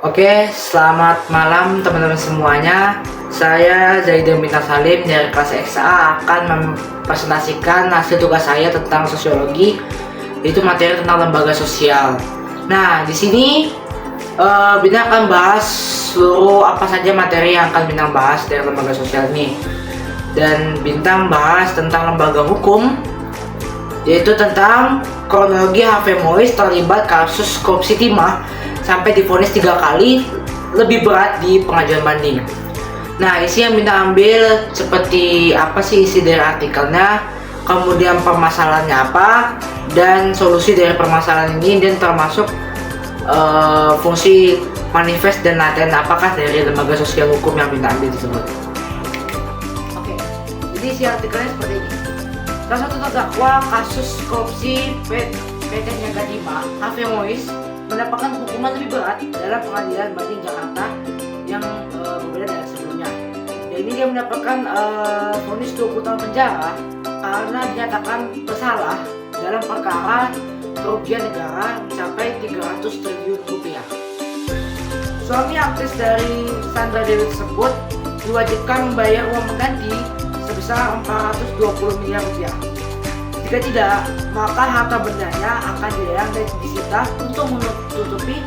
Oke, selamat malam teman-teman semuanya. Saya Zaidul Bintang Salim dari kelas XA akan mempresentasikan hasil tugas saya tentang sosiologi, yaitu materi tentang lembaga sosial. Nah, di sini Bintang akan bahas seluruh apa saja materi yang akan Bintang bahas dari lembaga sosial ini. Dan Bintang bahas tentang lembaga hukum, yaitu tentang kronologi Harvey Mois terlibat kasus korupsi timah sampai divonis 3 kali lebih berat di pengadilan banding. Nah, isi yang Bintang ambil seperti apa sih isi dari artikelnya, kemudian permasalahannya apa, dan solusi dari permasalahan ini, dan termasuk fungsi manifest dan latihan apakah dari lembaga sosial hukum yang Bintang ambil tersebut. Oke, jadi isi artikelnya seperti ini. Salah satu terdakwa kasus korupsi PT Niaga Timah, Harvey Mois, mendapatkan hukuman lebih berat dalam pengadilan banding Jakarta yang berbeda dari sebelumnya. Dan ini dia mendapatkan vonis 20 tahun penjara karena dinyatakan bersalah dalam perkara kerugian negara mencapai 300 triliun rupiah. Suami artis dari Sandra Dewi tersebut diwajibkan membayar uang pengganti sebesar 420 miliar rupiah. Jika tidak, maka harta bendanya akan dilelang dan disita untuk menutupi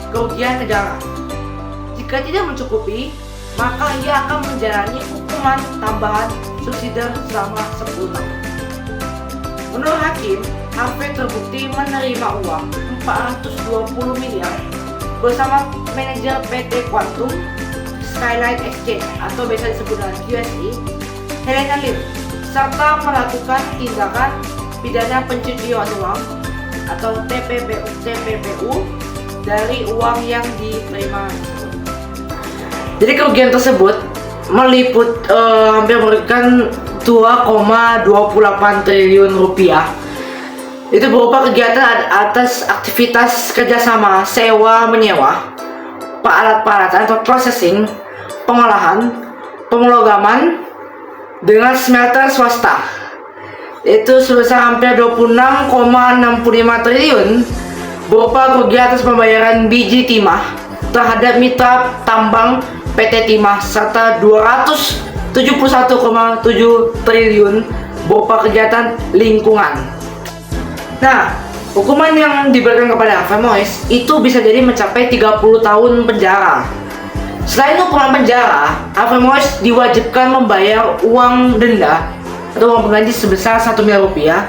kerugian negara. Jika tidak mencukupi, maka ia akan menjalani hukuman tambahan subsidi selama 10 tahun. Menurut hakim, Harvey terbukti menerima uang 420 miliar bersama manajer PT Quantum Skyline Exchange atau biasa disebut dengan QSE, Helena Lim, serta melakukan tindakan pidana pencucian uang atau TPPU dari uang yang diterima tersebut. Jadi kerugian tersebut meliput hampir merugikan 2,28 triliun rupiah. Itu berupa kegiatan atas aktivitas kerjasama sewa menyewa, alat-peralatan atau processing, pengolahan, pemrograman dengan smelter swasta, itu sebesar hampir 26,65 triliun berupa kerugian atas pembayaran biji timah terhadap mitra tambang PT Timah serta 271,7 triliun berupa kegiatan lingkungan. Nah, hukuman yang diberikan kepada Harvey Mois itu bisa jadi mencapai 30 tahun penjara. Selain hukuman penjara, Harvey Mois diwajibkan membayar uang denda atau uang pengganti sebesar 1 miliar rupiah.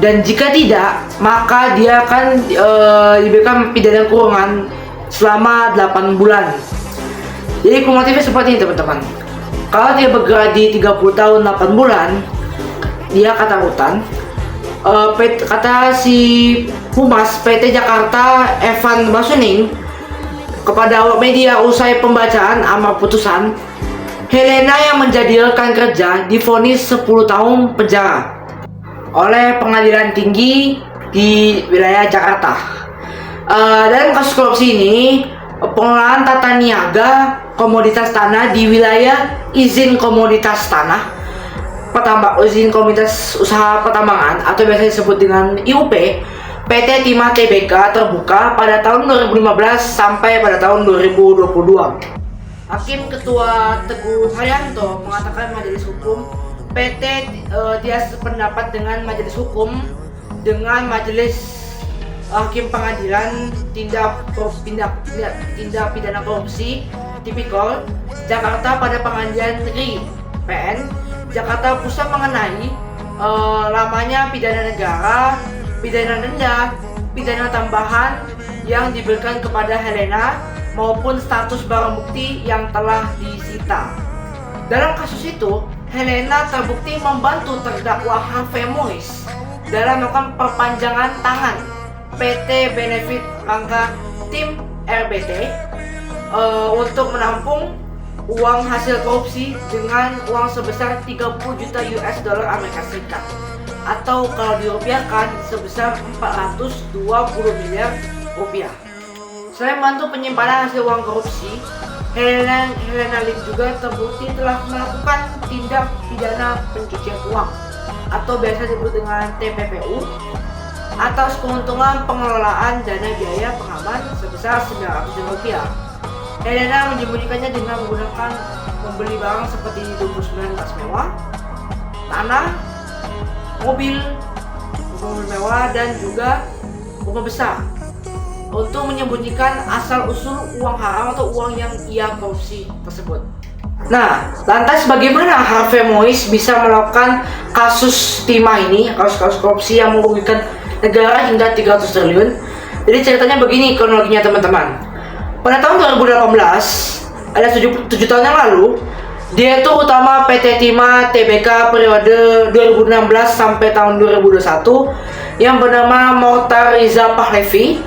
Dan jika tidak, maka dia akan diberikan pidana kurungan selama 8 bulan. Jadi kumulatifnya seperti ini teman-teman. Kalau dia bergerak di 30 tahun 8 bulan, dia ketakutan. Kata si Humas PT Jakarta Evan Basuning kepada awak media usai pembacaan amar putusan, Helena yang menjadi rekan kerja divonis 10 tahun penjara oleh pengadilan tinggi di wilayah Jakarta. Dalam kasus korupsi ini, pengelolaan tata niaga komoditas tanah di wilayah izin komoditas tanah izin komoditas usaha pertambangan atau biasa disebut dengan IUP PT Timah Tbk terbuka pada tahun 2015 sampai pada tahun 2022. Hakim Ketua Teguh Haryanto mengatakan majelis hukum PT dia sependapat dengan majelis hukum dengan majelis hakim pengadilan tindak pidana korupsi tipikor Jakarta pada pengadilan negeri PN Jakarta Pusat mengenai lamanya pidana negara, pidana denda, pidana tambahan yang diberikan kepada Helena maupun status barang bukti yang telah disita. Dalam kasus itu, Helena terbukti membantu terdakwa Harvey Mois dalam melakukan perpanjangan tangan PT Benefit Rangka Tim RBT untuk menampung uang hasil korupsi dengan uang sebesar 30 juta US dollar Amerika Serikat atau kalau dirupiahkan sebesar 420 miliar rupiah. Selain membantu penyimpanan hasil uang korupsi, Helena Lim juga terbukti telah melakukan tindak pidana pencucian uang atau biasa disebut dengan TPPU atas keuntungan pengelolaan dana biaya pengaman sebesar Rp900. Dana menyembunyikannya dengan menggunakan membeli barang seperti 29 tas mewah, tanah, mobil mewah, dan juga rumah besar untuk menyembunyikan asal-usul uang haram atau uang yang ia korupsi tersebut. Nah, lantas bagaimana Harvey Moise bisa melakukan kasus timah ini, kasus korupsi yang merugikan negara hingga 300 triliun? Jadi ceritanya begini kronologinya teman-teman. Pada tahun 2018, ada 7 tahun yang lalu, Direktur Utama PT Timah Tbk periode 2016 sampai tahun 2021 yang bernama Mokhtar Riza Pahlavi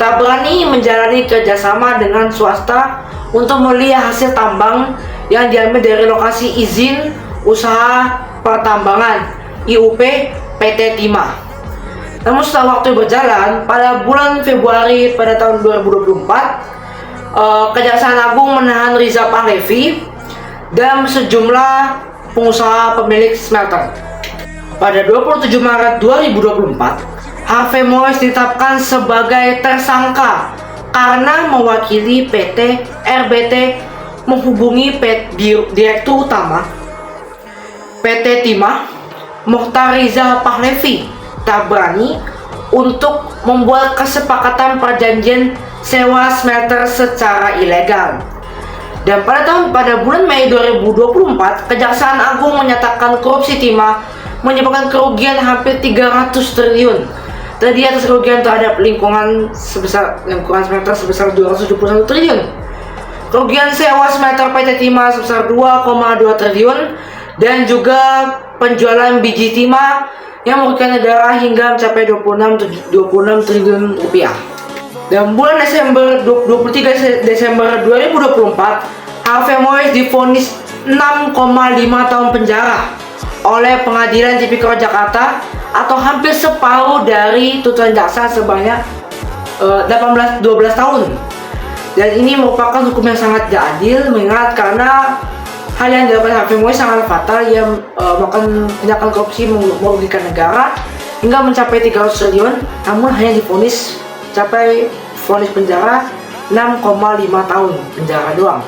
tak berani menjalani kerjasama dengan swasta untuk melihat hasil tambang yang diambil dari lokasi izin usaha pertambangan IUP PT Timah. Namun setelah waktu berjalan, pada bulan Februari pada tahun 2024, Kejaksaan Agung menahan Riza Pahlavi dan sejumlah pengusaha pemilik smelter. Pada 27 Maret 2024, Harvey Moise ditetapkan sebagai tersangka karena mewakili PT RBT menghubungi Direktur Utama PT Timah Mokhtar Riza Pahlavi tak berani untuk membuat kesepakatan perjanjian sewa smelter secara ilegal. Dan pada bulan Mei 2024, Kejaksaan Agung menyatakan korupsi timah menyebabkan kerugian hampir 300 triliun. Tadi atas kerugian terhadap lingkungan smelter sebesar 271 triliun. Kerugian sewa smelter PT Timah sebesar 2,2 triliun dan juga penjualan biji timah yang merugikan negara hingga mencapai 26 triliun rupiah. Dan bulan 23 Desember 2024, Harvey Moise divonis 6,5 tahun penjara oleh Pengadilan Tipikor Jakarta atau hampir separuh dari tuntutan jaksa sebanyak 12 tahun. Dan ini merupakan hukum yang sangat tidak adil mengingat karena hal yang dilakukan Harvey Moise sangat fatal yang melakukan tindakan korupsi merugikan negara hingga mencapai 300 triliun, namun hanya divonis penjara 6,5 tahun penjara doang.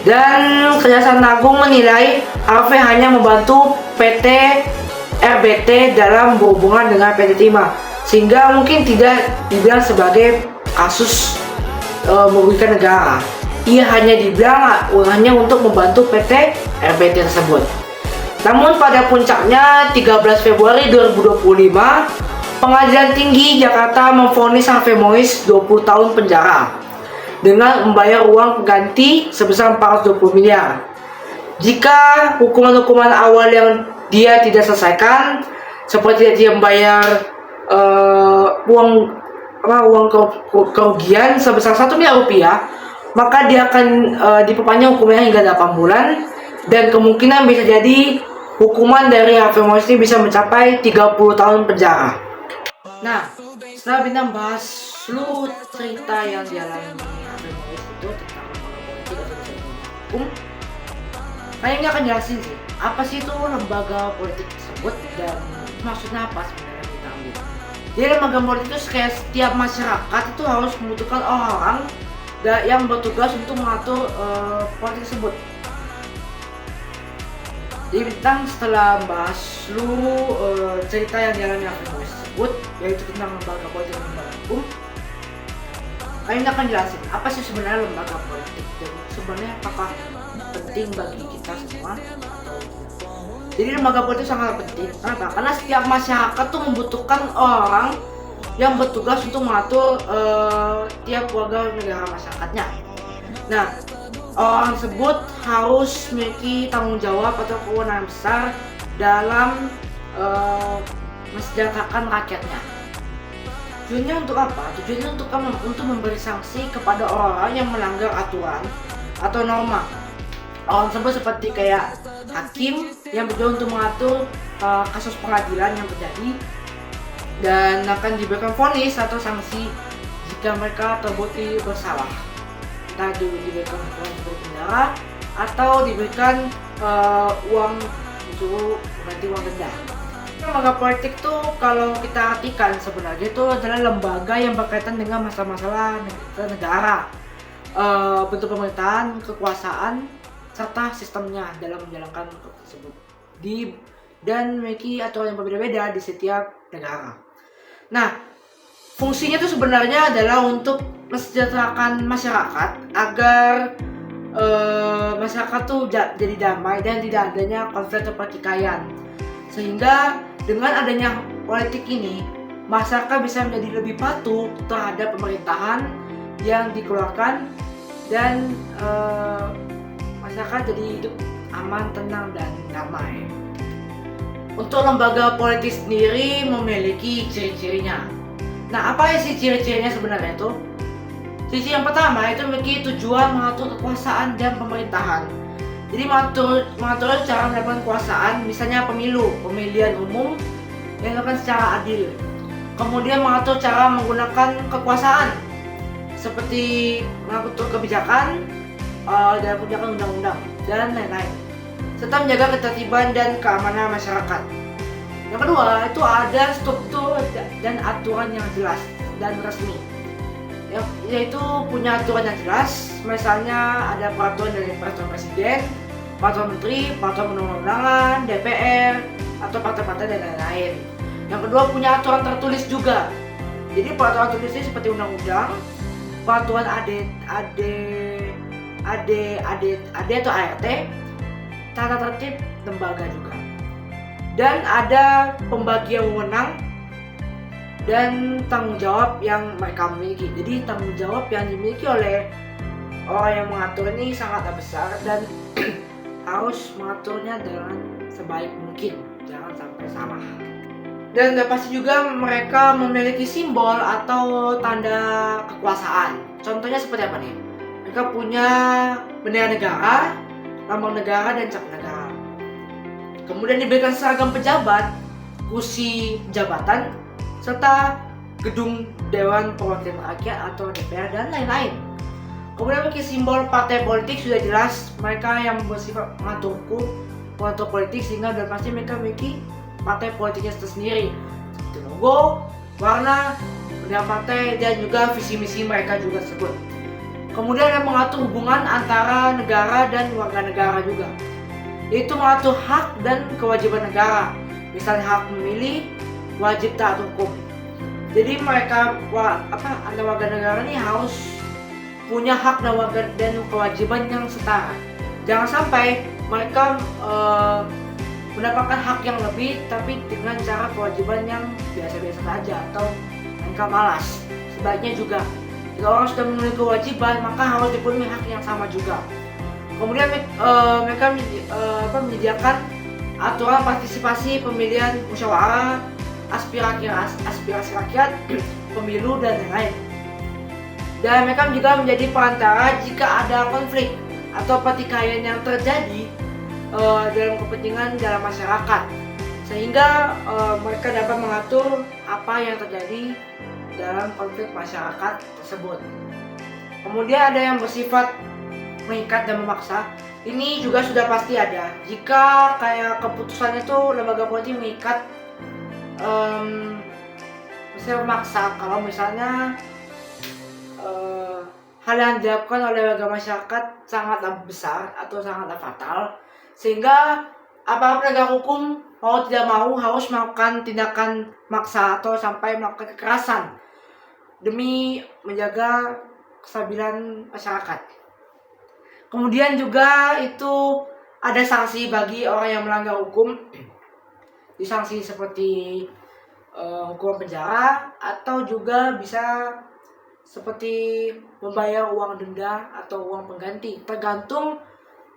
Dan Kejaksaan Agung menilai Harvey hanya membantu PT RBT dalam berhubungan dengan PT Timah, sehingga mungkin tidak dibilang sebagai kasus merugikan negara. Ia hanya dibilang hanya untuk membantu PT RBT tersebut. Namun pada puncaknya 13 Februari 2025, Pengadilan Tinggi Jakarta memvonis Harvey Moise 20 tahun penjara dengan membayar uang ganti sebesar 420 miliar. Jika hukuman-hukuman awal yang dia tidak selesaikan, seperti dia membayar uang kerugian sebesar 1 miliar rupiah, maka dia akan diperpanjang hukumannya hingga 8 bulan, dan kemungkinan bisa jadi hukuman dari Harvey Moise ini bisa mencapai 30 tahun penjara. Nah, setelah bintang bahas seluruh cerita yang dialami Harvey Moise itu tentang lembaga politik atau hukum, kayaknya akan jelasin sih apa sih itu lembaga politik tersebut dan maksudnya apa sebenarnya kita ambil. Jadi lembaga politik itu kayak setiap masyarakat itu harus membutuhkan orang yang bertugas untuk mengatur politik tersebut. Jadi bintang setelah membahas seluruh cerita yang dialami Harvey Moise tersebut, yaitu tentang lembaga politik dan lembaga hukum, kalian akan jelasin apa sih sebenarnya lembaga politik dan sebenarnya apakah penting bagi kita semua atau tidak. Jadi lembaga politik sangat penting. Kenapa? Karena setiap masyarakat tuh membutuhkan orang yang bertugas untuk mengatur tiap warga negara masyarakatnya. Nah, orang tersebut harus memiliki tanggung jawab atau kewenangan besar dalam mensejahterakan rakyatnya. Tujuannya untuk apa? Tujuannya untuk memberi sanksi kepada orang yang melanggar aturan atau norma. Orang tersebut seperti kayak hakim yang bertugas untuk mengatur kasus pengadilan yang terjadi dan akan diberikan vonis atau sanksi jika mereka terbukti bersalah. Entah diberikan hukuman penjara atau diberikan uang untuk mengganti uang denda. lembaga politik tuh kalau kita artikan sebenarnya itu adalah lembaga yang berkaitan dengan masalah-masalah negara, bentuk pemerintahan, kekuasaan, serta sistemnya dalam menjalankan tersebut. Dan memiliki aturan yang berbeda-beda di setiap negara. Nah, fungsinya itu sebenarnya adalah untuk mensejahterakan masyarakat agar masyarakat tuh jadi damai dan tidak adanya konflik atau pertikaian. Sehingga dengan adanya politik ini, masyarakat bisa menjadi lebih patuh terhadap pemerintahan yang dikeluarkan dan masyarakat jadi hidup aman, tenang, dan damai. Untuk lembaga politik sendiri memiliki ciri-cirinya. Nah, apa sih ciri-cirinya sebenarnya itu? Ciri yang pertama itu memiliki tujuan mengatur kekuasaan dan pemerintahan. Jadi mengatur cara mendapatkan kekuasaan, misalnya pemilihan umum yang dilakukan secara adil. Kemudian mengatur cara menggunakan kekuasaan, seperti mengatur kebijakan dalam kebijakan undang-undang dan lain-lain, serta menjaga ketertiban dan keamanan masyarakat. Yang kedua itu ada struktur dan aturan yang jelas dan resmi, yaitu punya aturan yang jelas, misalnya ada peraturan dari peraturan presiden, peraturan menteri, peraturan undang-undangan, DPR, atau partai-partai dan lain-lain. Yang kedua punya aturan tertulis juga. Jadi peraturan tertulis ini seperti undang-undang, peraturan AD atau ART, tata tertib lembaga juga. Dan ada pembagian wewenang dan tanggung jawab yang mereka miliki. Jadi tanggung jawab yang dimiliki oleh orang yang mengatur ini sangatlah besar dan harus mengaturnya dengan sebaik mungkin, jangan sampai salah. Dan udah pasti juga mereka memiliki simbol atau tanda kekuasaan. Contohnya seperti apa nih? Mereka punya bendera negara, lambang negara, dan cap negara. Kemudian diberikan seragam pejabat, kursi jabatan, serta gedung Dewan Perwakilan Rakyat atau DPR dan lain-lain. Kemudian memiliki simbol partai politik sudah jelas, mereka yang bersifat mengatur hukum, mengatur politik, sehingga sudah pasti mereka memiliki partai politiknya tersendiri, seperti logo, warna, bendera partai, dan juga visi misi mereka juga tersebut. Kemudian yang mengatur hubungan antara negara dan warga negara juga, yaitu mengatur hak dan kewajiban negara, misalnya hak memilih, wajib taat hukum. Jadi mereka ada warga negara ini harus punya hak dan kewajiban yang setara. Jangan sampai mereka mendapatkan hak yang lebih tapi dengan cara kewajiban yang biasa-biasa saja atau mereka malas. Sebaiknya juga jika orang sudah memiliki kewajiban maka harus dipenuhi hak yang sama juga. Kemudian mereka menyediakan aturan partisipasi pemilihan musyawarah, aspirasi rakyat, pemilu, dan lain-lain. Dan mereka juga menjadi perantara jika ada konflik atau pertikaian yang terjadi dalam kepentingan dalam masyarakat, sehingga mereka dapat mengatur apa yang terjadi dalam konflik masyarakat tersebut. Kemudian ada yang bersifat mengikat dan memaksa. Ini juga sudah pasti ada. Jika kayak keputusan itu lembaga politik mengikat, misalnya memaksa, kalau misalnya hal yang dilakukan oleh warga masyarakat sangatlah besar atau sangatlah fatal, sehingga aparat penegak hukum mau tidak mau harus melakukan tindakan maksa atau sampai melakukan kekerasan demi menjaga kestabilan masyarakat. Kemudian juga itu ada sanksi bagi orang yang melanggar hukum, sanksi seperti hukuman penjara atau juga bisa seperti membayar uang denda atau uang pengganti, tergantung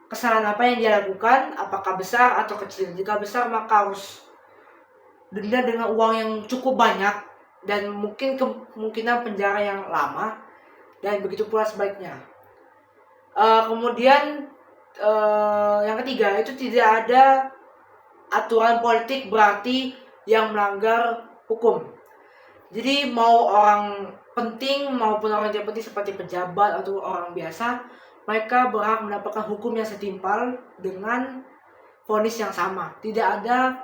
kesalahan apa yang dia lakukan, apakah besar atau kecil. Jika besar maka harus denda dengan uang yang cukup banyak dan mungkin kemungkinan penjara yang lama, dan begitu pula sebaliknya. Kemudian yang ketiga itu tidak ada aturan politik berarti yang melanggar hukum. Jadi mau orang penting maupun orang tidak penting seperti pejabat atau orang biasa, mereka berhak mendapatkan hukum yang setimpal dengan vonis yang sama. Tidak ada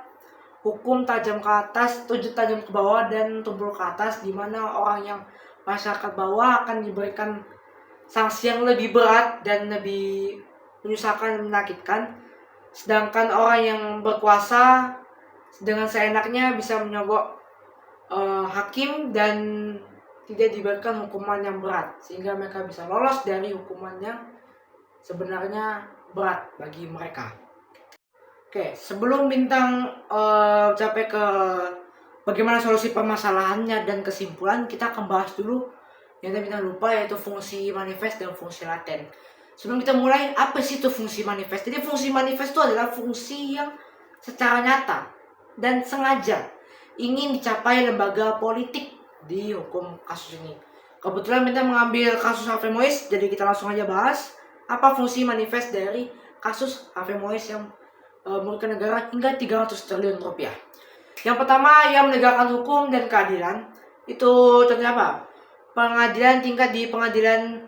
hukum tajam ke atas, tajam ke bawah dan tumpul ke atas, di mana orang yang masyarakat bawah akan diberikan sanksi yang lebih berat dan lebih menyusahkan dan menyakitkan. Sedangkan orang yang berkuasa dengan seenaknya bisa menyogok hakim dan tidak diberikan hukuman yang berat, sehingga mereka bisa lolos dari hukuman yang sebenarnya berat bagi mereka. Oke, sebelum Bintang sampai ke bagaimana solusi permasalahannya dan kesimpulan, kita akan bahas dulu yang tadi Bintang lupa, yaitu fungsi manifest dan fungsi laten. Sebelum kita mulai, apa sih itu fungsi manifest? Jadi fungsi manifest itu adalah fungsi yang secara nyata dan sengaja ingin dicapai lembaga politik di hukum kasus ini. Kebetulan kita mengambil kasus Harvey Mois, jadi kita langsung aja bahas apa fungsi manifest dari kasus Harvey Mois yang merugikan negara hingga 300 triliun rupiah. Yang pertama, yang menegakkan hukum dan keadilan. Itu contohnya apa? Pengadilan tingkat di pengadilan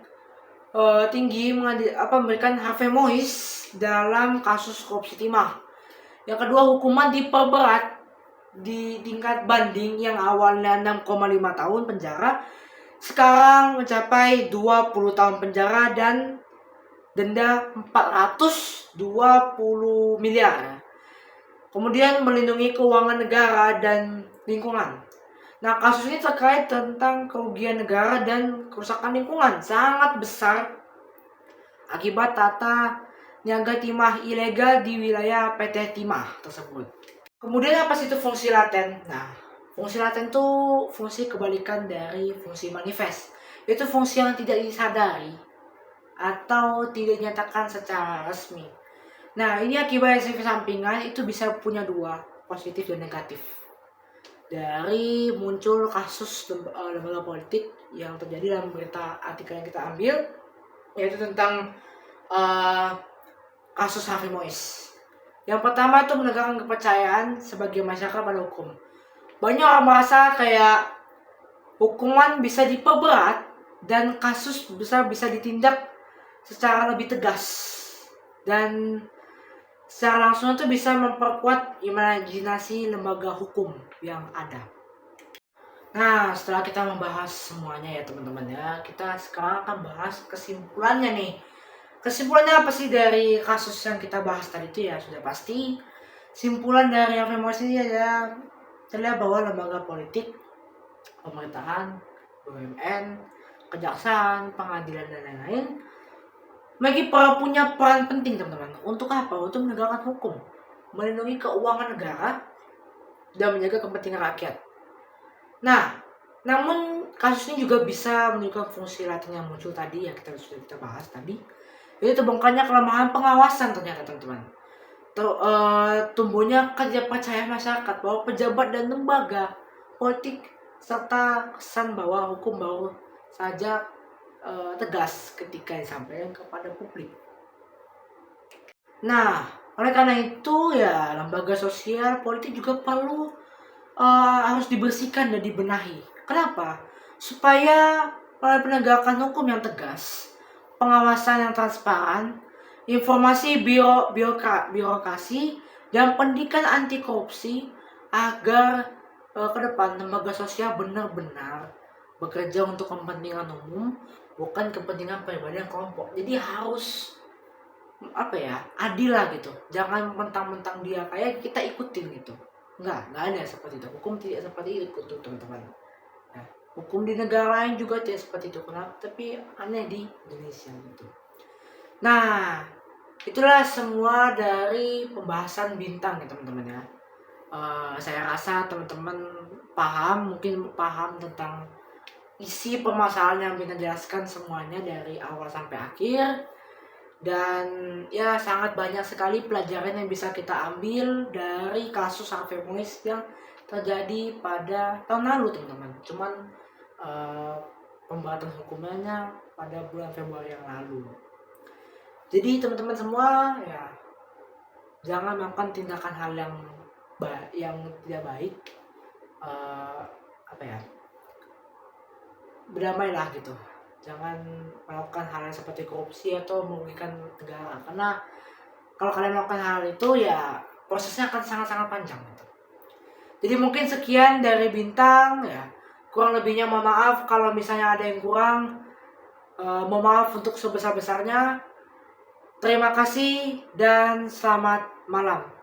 tinggi memberikan Harvey Mois dalam kasus korupsi timah. Yang kedua, hukuman diperberat di tingkat banding yang awalnya 6,5 tahun penjara sekarang mencapai 20 tahun penjara dan denda 420 miliar. Kemudian melindungi keuangan negara dan lingkungan. Nah, kasus ini terkait tentang kerugian negara dan kerusakan lingkungan sangat besar akibat tata niaga timah ilegal di wilayah PT Timah tersebut. Kemudian apa sih itu fungsi laten? Nah, fungsi laten itu fungsi kebalikan dari fungsi manifest. Itu fungsi yang tidak disadari atau tidak dinyatakan secara resmi. Nah, ini akibat efek sampingan itu bisa punya dua, positif dan negatif. Dari muncul kasus lembaga politik yang terjadi dalam berita artikel yang kita ambil, yaitu tentang kasus Harvey Mois. Yang pertama itu menegakkan kepercayaan sebagai masyarakat pada hukum. Banyak orang merasa kayak hukuman bisa diperberat dan kasus bisa ditindak secara lebih tegas, dan secara langsung itu bisa memperkuat imajinasi lembaga hukum yang ada. Nah, setelah kita membahas semuanya ya teman-teman ya, kita sekarang akan bahas kesimpulannya nih. Kesimpulannya apa sih dari kasus yang kita bahas tadi itu ya? Sudah pasti simpulan dari Harvey Mois ini adalah terlihat bahwa lembaga politik, pemerintahan, BUMN, kejaksaan, pengadilan dan lain-lain punya peran penting teman-teman. Untuk apa? Untuk menegakkan hukum, melindungi keuangan negara, dan menjaga kepentingan rakyat. Nah, namun kasus ini juga bisa menunjukkan fungsi laten yang muncul tadi yang sudah kita bahas tadi. Itu terbongkarnya kelemahan pengawasan ternyata teman-teman. Tumbuhnya percaya masyarakat bahwa pejabat dan lembaga politik serta kesan bahwa hukum baru saja tegas ketika disampaikan kepada publik. Nah, oleh karena itu ya lembaga sosial politik juga perlu harus dibersihkan dan dibenahi. Kenapa? Supaya penegakan hukum yang tegas, pengawasan yang transparan, informasi birokrasi, dan pendidikan anti korupsi agar ke depan lembaga sosial benar-benar bekerja untuk kepentingan umum, bukan kepentingan pribadi dan kelompok. Jadi harus adil lah gitu. Jangan mentang-mentang dia kayak kita ikutin gitu. Nggak ada seperti itu. Hukum tidak seperti itu teman-teman. Nah, hukum di negara lain juga tidak seperti itu. Kenapa? Tapi aneh di Indonesia gitu. Nah, itulah semua dari pembahasan Bintang ya teman-teman ya. Saya rasa teman-teman mungkin paham tentang isi permasalahan yang Bintang jelaskan semuanya dari awal sampai akhir. Dan ya sangat banyak sekali pelajaran yang bisa kita ambil dari kasus Harvey Mois yang terjadi pada tahun lalu teman-teman. Cuman pembahasan hukumnya pada bulan Februari yang lalu. Jadi teman-teman semua ya jangan melakukan tindakan hal yang tidak baik. Berdamailah gitu. Jangan melakukan hal yang seperti korupsi atau merugikan negara, karena kalau kalian melakukan hal itu ya prosesnya akan sangat-sangat panjang gitu. Jadi mungkin sekian dari Bintang ya. Kurang lebihnya mohon maaf kalau misalnya ada yang kurang. Mohon maaf untuk sebesar-besarnya. Terima kasih dan selamat malam.